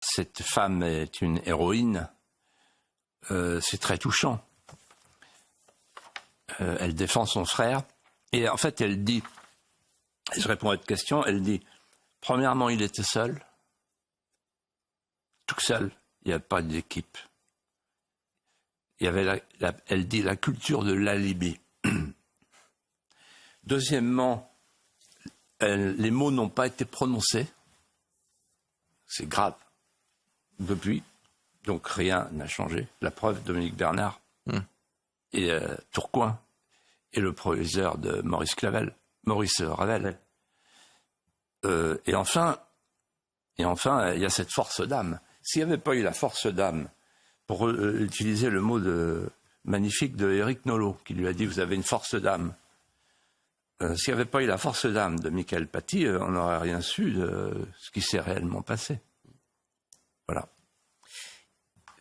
cette femme est une héroïne. C'est très touchant. Elle défend son frère. Et en fait, elle dit, je réponds à votre question, elle dit, premièrement, il était seul. Tout seul. Il n'y avait pas d'équipe. Il y avait, elle dit, la culture de l'alibi. Deuxièmement, les mots n'ont pas été prononcés. C'est grave. Depuis, donc rien n'a changé. La preuve, Dominique Bernard et Tourcoing et le proviseur de Maurice Ravel. Et enfin, il y a cette force d'âme. S'il n'y avait pas eu la force d'âme, pour utiliser le mot magnifique de Éric Nolot, qui lui a dit « vous avez une force d'âme ». S'il n'y avait pas eu la force d'âme de Michael Paty, on n'aurait rien su de ce qui s'est réellement passé. Voilà.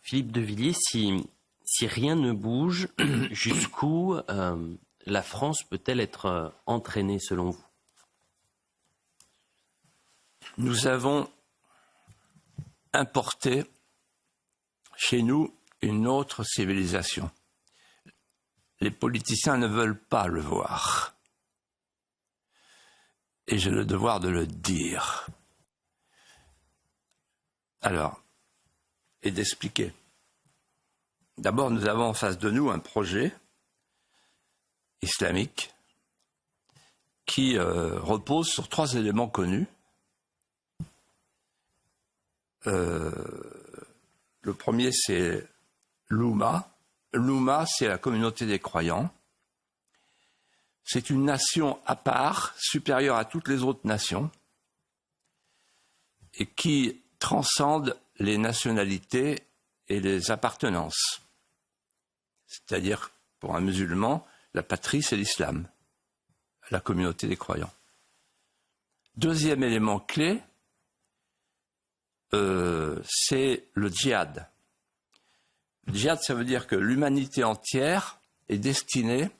Philippe de Villiers, si rien ne bouge, jusqu'où la France peut-elle être entraînée selon vous? Nous avons importé chez nous une autre civilisation. Les politiciens ne veulent pas le voir. Et j'ai le devoir de le dire. Alors, et d'expliquer. D'abord, nous avons en face de nous un projet islamique qui repose sur 3 éléments connus. Le premier, c'est l'Oumma. L'Oumma, c'est la communauté des croyants. C'est une nation à part, supérieure à toutes les autres nations, et qui transcende les nationalités et les appartenances. C'est-à-dire, pour un musulman, la patrie, c'est l'islam, la communauté des croyants. Deuxième élément clé, c'est le djihad. Le djihad, ça veut dire que l'humanité entière est destinée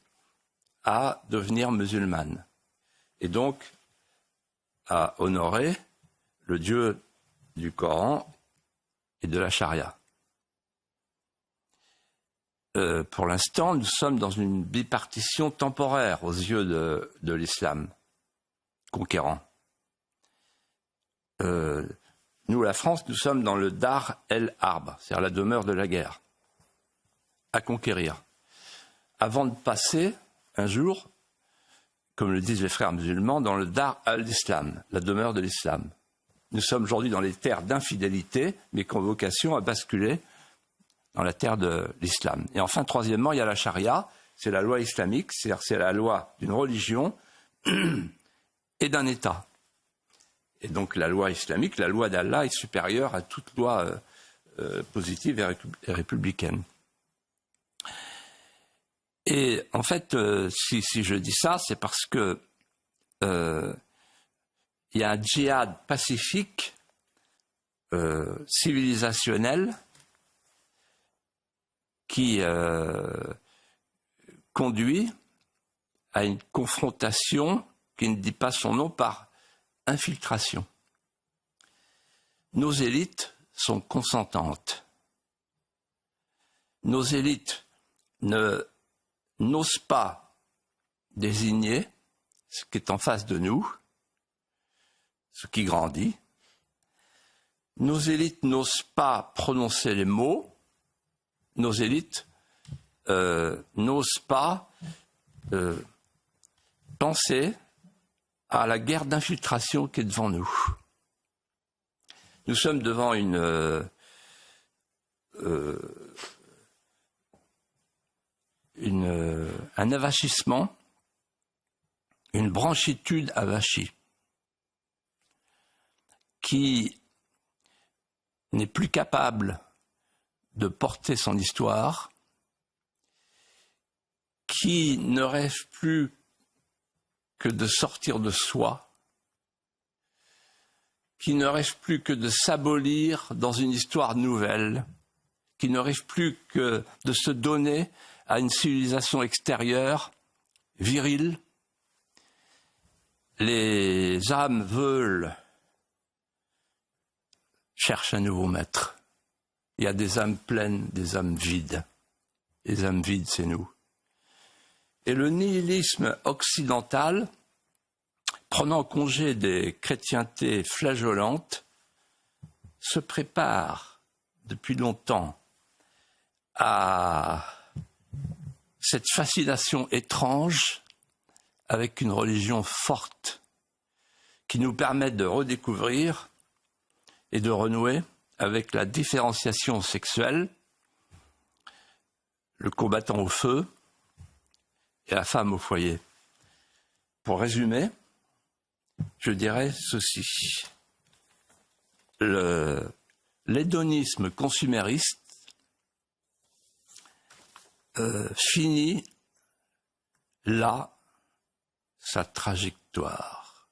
à devenir musulmane. Et donc, à honorer le Dieu du Coran et de la charia. Pour l'instant, nous sommes dans une bipartition temporaire aux yeux de l'islam conquérant. Nous, la France, nous sommes dans le Dar el-Harb, c'est-à-dire la demeure de la guerre, à conquérir. Avant de passer, un jour, comme le disent les frères musulmans, dans le Dar al-Islam, la demeure de l'islam. Nous sommes aujourd'hui dans les terres d'infidélité, mais qui ont vocation à basculer dans la terre de l'islam. Et enfin, troisièmement, il y a la charia, c'est la loi islamique, c'est-à-dire c'est la loi d'une religion et d'un État. Et donc la loi islamique, la loi d'Allah est supérieure à toute loi positive et républicaine. Et en fait, si je dis ça, c'est parce que il y a un djihad pacifique, civilisationnel, qui conduit à une confrontation qui ne dit pas son nom par infiltration. Nos élites sont consentantes. Nos élites n'osent pas désigner ce qui est en face de nous, ce qui grandit. Nos élites n'osent pas prononcer les mots. Nos élites n'osent pas penser à la guerre d'infiltration qui est devant nous. Nous sommes devant un avachissement, une branchitude avachie, qui n'est plus capable de porter son histoire, qui ne rêve plus que de sortir de soi, qui ne rêve plus que de s'abolir dans une histoire nouvelle, qui ne rêve plus que de se donner à une civilisation extérieure, virile. Les âmes veulent, cherche un nouveau maître. Il y a des âmes pleines, des âmes vides. Les âmes vides, c'est nous. Et le nihilisme occidental, prenant congé des chrétientés flageolantes, se prépare depuis longtemps à cette fascination étrange avec une religion forte qui nous permet de redécouvrir et de renouer avec la différenciation sexuelle, le combattant au feu et la femme au foyer. Pour résumer, je dirais ceci. L'hédonisme consumériste finit là sa trajectoire.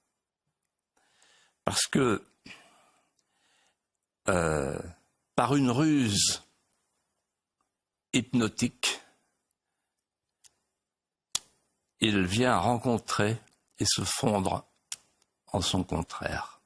Parce que par une ruse hypnotique, il vient rencontrer et se fondre en son contraire.